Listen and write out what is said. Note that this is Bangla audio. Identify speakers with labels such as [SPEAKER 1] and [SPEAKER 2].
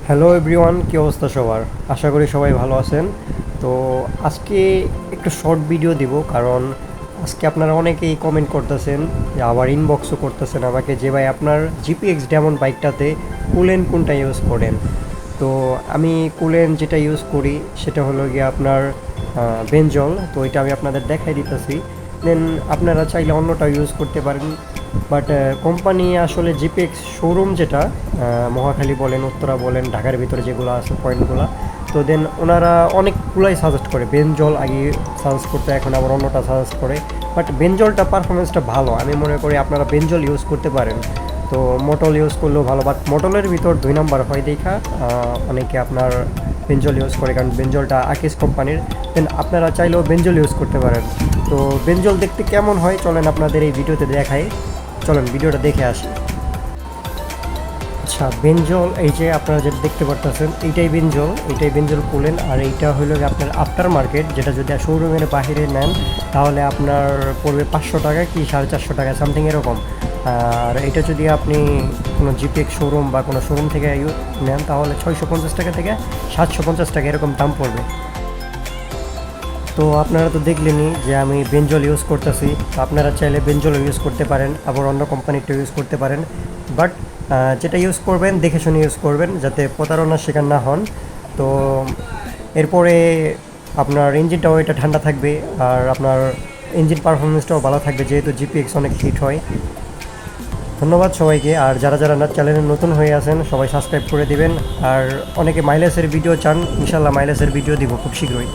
[SPEAKER 1] হ্যালো এভরিওয়ান, কী অবস্থা সবার? আশা করি সবাই ভালো আছেন। তো আজকে একটু শর্ট ভিডিও দিব, কারণ আজকে আপনারা অনেকেই কমেন্ট করতেছেন, আবার ইনবক্সও করতেছেন আমাকে, যে ভাই আপনার জিপিএক্স ডেমন বাইকটাতে কুলেন কোনটা ইউজ করেন। তো আমি কুলেন যেটা ইউজ করি সেটা হলো গিয়ে আপনার বেনজল। তো এটা আমি আপনাদের দেখাই দিতেছি। দেন আপনারা চাইলে অন্যটা ইউজ করতে পারেন, বাট কোম্পানি আসলে জিপিএক্স শোরুম যেটা মহাখালী বলেন, উত্তরা বলেন, ঢাকার ভিতরে যেগুলো আছে পয়েন্টগুলো, তো দেন ওনারা অনেকগুলাই সাজেস্ট করে। বেনজল আগে সাজেস্ট করতে, এখন আবার অন্যটা সাজেস্ট করে, বাট বেনজলটা পারফরমেন্সটা ভালো। আমি মনে করি আপনারা বেনজল ইউজ করতে পারেন। তো মোটল ইউজ করলেও ভালো, বাট মোটলের ভিতর 2 নাম্বার হয় দেখা অনেকে আপনার বেনজল ইউজ করে, কারণ বেনজলটা আকিস কোম্পানির। দেন আপনারা চাইলেও বেনজল ইউজ করতে পারেন। তো বেনজল দেখতে কেমন হয় চলেন আপনাদের এই ভিডিওতে দেখাই। চলেন ভিডিওটা দেখে আসি। আচ্ছা, বেনজল এই যে আপনারা যেটা দেখতে পারতেছেন, এইটাই বেনজল কুলেন। আর এইটা হলো আপনার আফটার মার্কেট, যেটা যদি শোরুমের বাহিরে নেন তাহলে আপনার পড়বে 500 টাকা কি 450 টাকা সামথিং এরকম। আর এটা যদি আপনি কোনো জিপিএক্স শোরুম বা কোনো শোরুম থেকে নেন তাহলে 650 টাকা থেকে 750 টাকা এরকম দাম পড়বে। তো আপনারা তো দেখলেনই যে আমি বেনজল ইউজ করতেছি। তো আপনারা চাইলে বেনজল ইউজ করতে পারেন, আবার অন্য কোম্পানিটা ইউজ করতে পারেন। বাট যেটা ইউজ করবেন দেখে শুনে ইউজ করবেন, যাতে প্রতারণার শিকার না হন। তো এরপরে আপনার ইঞ্জিনটাও এটা ঠান্ডা থাকবে, আর আপনার ইঞ্জিন পারফরমেন্সটাও ভালো থাকবে, যেহেতু জিপিএক্স অনেক হিট হয়। ধন্যবাদ সবাইকে। আর যারা যারা চ্যানেলে নতুন হয়ে আছেন সবাই সাবস্ক্রাইব করে দিবেন। আর অনেকে মাইলেজের ভিডিও চান, ইনশাল্লাহ মাইলেজের ভিডিও দিব খুব শীঘ্রই।